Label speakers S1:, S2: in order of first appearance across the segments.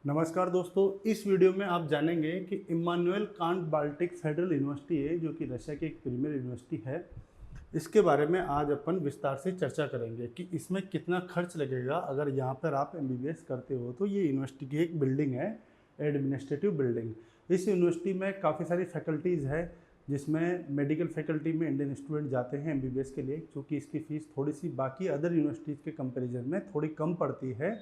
S1: नमस्कार दोस्तों, इस वीडियो में आप जानेंगे कि Immanuel Kant Baltic Federal University है जो कि रशिया की एक प्रीमियर यूनिवर्सिटी है। इसके बारे में आज अपन विस्तार से चर्चा करेंगे कि इसमें कितना खर्च लगेगा। अगर यहाँ पर आप एमबीबीएस करते हो तो ये यूनिवर्सिटी की एक बिल्डिंग है, एडमिनिस्ट्रेटिव बिल्डिंग। इस यूनिवर्सिटी में काफ़ी सारी फैकल्टीज़ है जिसमें मेडिकल फैकल्टी में इंडियन स्टूडेंट जाते हैं एमबीबीएस के लिए, क्योंकि इसकी फ़ीस थोड़ी सी बाकी अदर यूनिवर्सिटीज़ के कंपैरिजन में थोड़ी कम पड़ती है।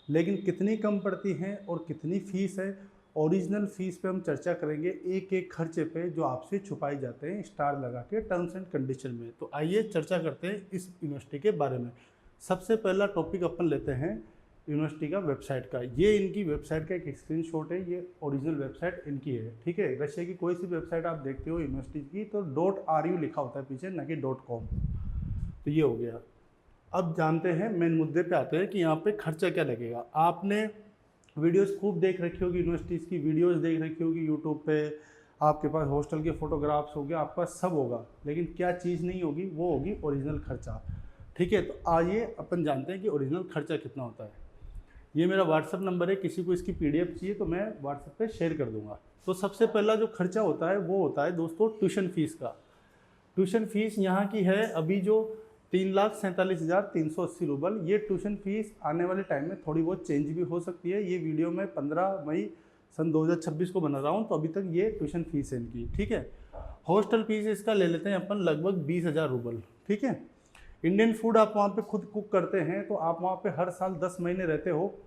S1: लेकिन कितनी कम पड़ती हैं और कितनी फ़ीस है, ओरिजिनल फ़ीस पे हम चर्चा करेंगे, एक एक खर्चे पे जो आपसे छुपाए जाते हैं स्टार लगा के टर्म्स एंड कंडीशन में। तो आइए चर्चा करते हैं इस यूनिवर्सिटी के बारे में। सबसे पहला टॉपिक अपन लेते हैं यूनिवर्सिटी का वेबसाइट का। ये इनकी वेबसाइट का एक स्क्रीनशॉट है, ये ओरिजिनल वेबसाइट इनकी है। ठीक है, रशिया की कोई सी वेबसाइट आप देखते हो यूनिवर्सिटी की तो .ru लिखा होता है पीछे, ना कि .com। तो ये हो गया। अब जानते हैं, मेन मुद्दे पे आते हैं कि यहाँ पे खर्चा क्या लगेगा। आपने वीडियोस खूब देख रखी होगी, यूनिवर्सिटीज़ की वीडियोस देख रखी होगी यूट्यूब पे, आपके पास हॉस्टल के फोटोग्राफ्स हो गए, आपके पास सब होगा, लेकिन क्या चीज़ नहीं होगी, वो होगी ओरिजिनल खर्चा। ठीक है, तो आइए अपन जानते हैं कि ओरिजिनल खर्चा कितना होता है। ये मेरा व्हाट्सअप नंबर है, किसी को इसकी PDF चाहिए तो मैं व्हाट्सअप पर शेयर कर दूँगा। तो सबसे पहला जो खर्चा होता है वो होता है दोस्तों ट्यूशन फीस का। ट्यूशन फीस यहाँ की है अभी जो 3,47,380 रूबल। ये ट्यूशन फीस आने वाले टाइम में थोड़ी बहुत चेंज भी हो सकती है। ये वीडियो मैं 15 मई सन 2026 को बना रहा हूँ, तो अभी तक ये ट्यूशन फीस है इनकी। ठीक है, हॉस्टल फीस इसका ले लेते हैं अपन लगभग 20,000 रूबल। ठीक है, इंडियन फूड आप वहाँ पे खुद कुक करते हैं तो आप वहाँ पे हर साल 10 महीने रहते हो,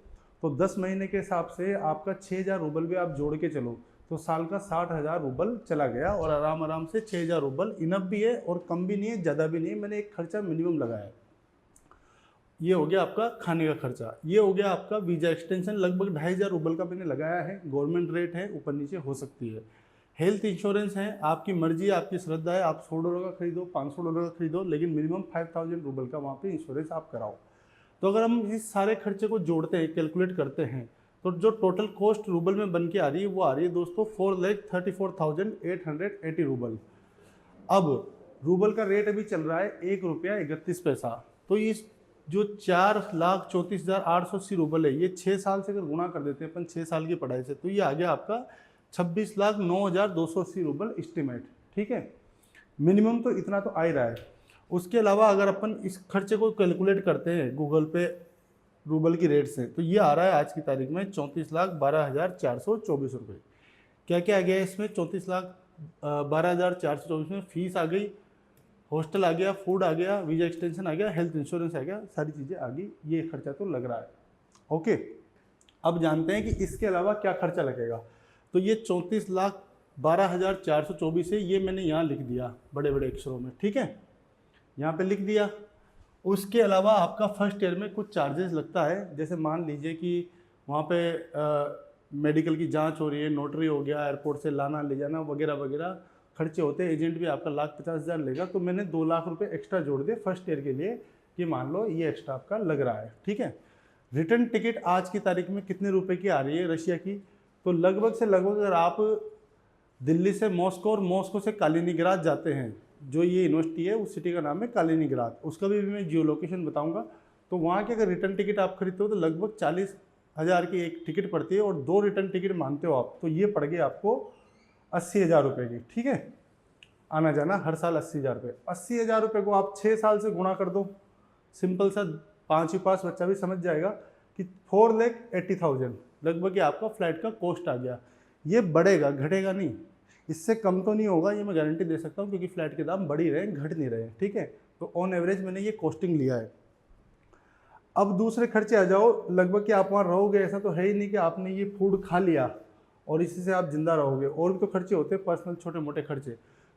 S1: तो 10 महीने के हिसाब से आपका 6,000 रूबल भी आप जोड़ के चलो तो साल का 60,000 रूबल चला गया। और आराम आराम से 6,000 रूबल इनफ भी है और कम भी नहीं है, ज़्यादा भी नहीं है। मैंने एक खर्चा मिनिमम लगाया है। ये हो गया आपका खाने का खर्चा। ये हो गया आपका वीज़ा एक्सटेंशन, लगभग 2,500 रूबल का मैंने लगाया है। गवर्नमेंट रेट है, ऊपर नीचे हो सकती है। हेल्थ इंश्योरेंस है, आपकी मर्जी, आपकी श्रद्धा है, आप $100 का खरीदो, $500 का खरीदो, लेकिन मिनिमम 5,000 रूबल का वहाँ पे इंश्योरेंस आप कराओ। तो अगर हम इस सारे खर्चे को जोड़ते हैं, कैलकुलेट करते हैं, तो जो टोटल कॉस्ट रूबल में बन के आ रही है वो आ रही है दोस्तों 4,34,880 रूबल। अब रूबल का रेट अभी चल रहा है ₹1.31। तो इस जो 4,34,880 रूबल है, ये 6 साल से अगर गुणा कर देते हैं अपन 6 साल की पढ़ाई से, तो ये आ गया आपका 26,09,280 रूबल एस्टिमेट। ठीक है, मिनिमम तो इतना तो आ ही रहा है। उसके अलावा अगर अपन इस खर्चे को कैलकुलेट करते हैं गूगल पे रूबल की रेट से, तो ये आ रहा है आज की तारीख में 34,12,424 रुपये। क्या क्या आ गया है इसमें? 34,12,424 में फीस आ गई, हॉस्टल आ गया, फूड आ गया, वीज़ा एक्सटेंशन आ गया, हेल्थ इंश्योरेंस आ गया, सारी चीज़ें आ गई। ये खर्चा तो लग रहा है। ओके, अब जानते हैं कि इसके अलावा क्या खर्चा लगेगा। तो ये 34,12,424 है, ये मैंने यहाँ लिख दिया बड़े बड़े अक्षरों में। ठीक है, यहाँ पे लिख दिया। उसके अलावा आपका फर्स्ट ईयर में कुछ चार्जेस लगता है। जैसे मान लीजिए कि वहाँ पे मेडिकल की जांच हो रही है, नोटरी हो गया, एयरपोर्ट से लाना ले जाना वगैरह वगैरह खर्चे होते हैं। एजेंट भी आपका 1,50,000 लेगा, तो मैंने 2 लाख रुपए एक्स्ट्रा जोड़ दिए फर्स्ट ईयर के लिए कि मान लो ये एक्स्ट्रा आपका लग रहा है। ठीक है, रिटर्न टिकट आज की तारीख में कितने रुपए की आ रही है रशिया की? तो लगभग से लगभग अगर आप दिल्ली से मॉस्को और मॉस्को से कालिनिंग्राद जाते हैं, जो ये यूनिवर्सिटी है उस सिटी का नाम है कालिनिंग्राद, उसका भी मैं जियो लोकेशन बताऊंगा। तो वहाँ की अगर रिटर्न टिकट आप खरीदते हो तो लगभग 40,000 की एक टिकट पड़ती है, और 2 रिटर्न टिकट मानते हो आप तो ये पड़ गई आपको 80,000 रुपये की। ठीक है, आना जाना हर साल 80,000 रुपये। 80,000 रुपये को आप 6 साल से गुणा कर दो, सिंपल सा 5वीं पास बच्चा भी समझ जाएगा कि 4,80,000 लगभग ये आपका फ्लाइट का कॉस्ट आ गया। ये बढ़ेगा, घटेगा नहीं, इससे कम तो नहीं होगा, ये मैं गारंटी दे सकता हूँ, क्योंकि फ्लाइट के दाम बढ़ ही रहे हैं, घट नहीं रहे हैं। ठीक है, तो ऑन एवरेज मैंने ये कॉस्टिंग लिया है। अब दूसरे खर्चे आ जाओ। लगभग कि आप वहाँ रहोगे, ऐसा तो है ही नहीं कि आपने ये फूड खा लिया और इसी से आप जिंदा रहोगे, और भी तो खर्चे होते हैं पर्सनल छोटे मोटे खर्चे।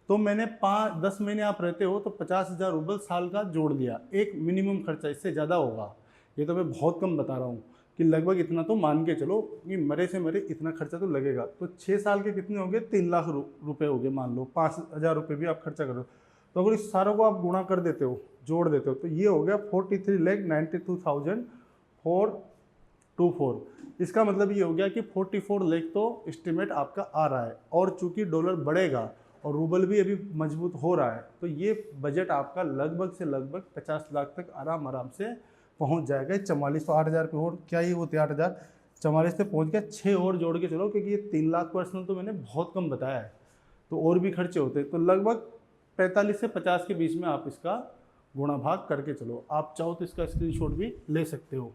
S1: तो मैंने 5-10 महीने आप रहते हो तो 50,000 रूबल साल का जोड़ दिया, एक मिनिमम खर्चा। इससे ज़्यादा होगा, ये तो मैं बहुत कम बता रहा हूँ कि लगभग इतना तो मान के चलो कि मरे से मरे इतना खर्चा तो लगेगा। तो 6 साल के कितने हो गए? 3 लाख रुपये हो गए। मान लो 5,000 रुपये भी आप खर्चा करो, तो अगर इस सारों को आप गुणा कर देते हो, जोड़ देते हो, तो ये हो गया 43,92,424। इसका मतलब ये हो गया कि 44 लाख तो एस्टिमेट आपका आ रहा है। और चूंकि डॉलर बढ़ेगा और रूबल भी अभी मजबूत हो रहा है, तो ये बजट आपका लगभग से लगभग 50 लाख तक आराम से पहुंच जाएगा। 44 तो 8,000 पे और क्या ही होते 8,000, 44 पे पहुंच गया, 6 और जोड़ के चलो, क्योंकि ये 3 लाख पर्सनल तो मैंने बहुत कम बताया है, तो और भी खर्चे होते हैं। तो लगभग 45 से 50 के बीच में आप इसका गुणा भाग करके चलो। आप चाहो तो इसका स्क्रीनशॉट भी ले सकते हो।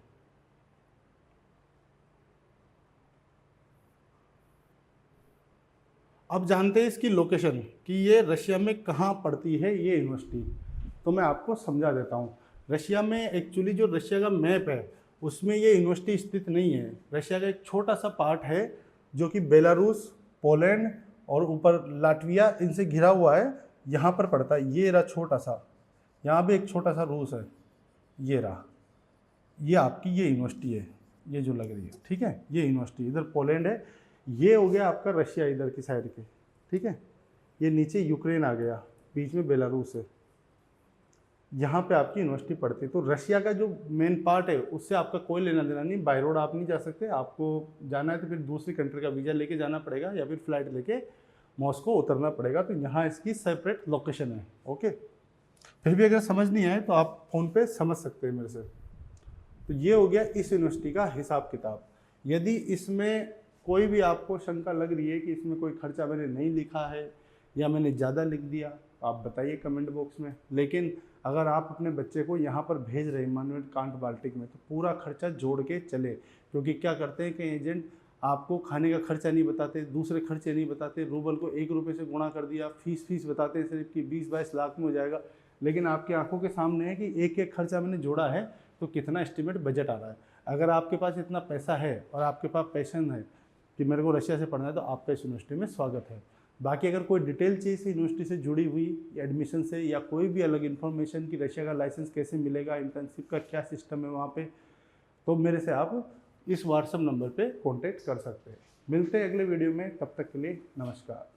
S1: अब जानते हैं इसकी लोकेशन, कि ये रशिया में कहाँ पड़ती है ये यूनिवर्सिटी। तो मैं आपको समझा देता हूँ। रशिया में एक्चुअली जो रशिया का मैप है उसमें ये यूनिवर्सिटी स्थित नहीं है। रशिया का एक छोटा सा पार्ट है जो कि बेलारूस, पोलैंड और ऊपर लाटविया इनसे घिरा हुआ है, यहाँ पर पड़ता है। ये रहा छोटा सा, यहाँ भी एक छोटा सा रूस है, ये रहा, ये आपकी ये यूनिवर्सिटी है, ये जो लग रही है, ठीक है, ये यूनिवर्सिटी। इधर पोलैंड है, ये हो गया आपका रशिया इधर की साइड के, ठीक है। ये नीचे यूक्रेन आ गया, बीच में बेलारूस है, यहाँ पे आपकी यूनिवर्सिटी पड़ती है। तो रशिया का जो मेन पार्ट है उससे आपका कोई लेना देना नहीं। बाय रोड आप नहीं जा सकते, आपको जाना है तो फिर दूसरी कंट्री का वीज़ा लेके जाना पड़ेगा या फिर फ्लाइट लेके मॉस्को उतरना पड़ेगा। तो यहाँ इसकी सेपरेट लोकेशन है, ओके। फिर भी अगर समझ नहीं आए तो आप फ़ोन पे समझ सकते हैं मेरे से। तो ये हो गया इस यूनिवर्सिटी का हिसाब किताब। यदि इसमें कोई भी आपको शंका लग रही है कि इसमें कोई खर्चा मैंने नहीं लिखा है या मैंने ज़्यादा लिख दिया, तो आप बताइए कमेंट बॉक्स में। लेकिन अगर आप अपने बच्चे को यहाँ पर भेज रहे हैं इमानुएल कांट बाल्टिक में, तो पूरा खर्चा जोड़ के चले। क्योंकि क्या करते हैं कि एजेंट आपको खाने का खर्चा नहीं बताते, दूसरे खर्चे नहीं बताते, रूबल को 1 रुपये से गुणा कर दिया, फीस बताते हैं सिर्फ कि 20-22 लाख में हो जाएगा। लेकिन आपकी आंखों के सामने है कि एक एक खर्चा मैंने जोड़ा है तो कितना एस्टिमेट बजट आ रहा है। अगर आपके पास इतना पैसा है और आपके पास पैशन है कि मेरे को रशिया से पढ़ना है, तो आपका इस यूनिवर्सिटी में स्वागत है। बाकी अगर कोई डिटेल चीज़ यूनिवर्सिटी से जुड़ी हुई, एडमिशन से या कोई भी अलग इन्फॉर्मेशन कि रशिया का लाइसेंस कैसे मिलेगा, इंटर्नशिप का क्या सिस्टम है वहाँ पे, तो मेरे से आप इस व्हाट्सएप नंबर पे कांटेक्ट कर सकते हैं। मिलते हैं अगले वीडियो में, तब तक के लिए नमस्कार।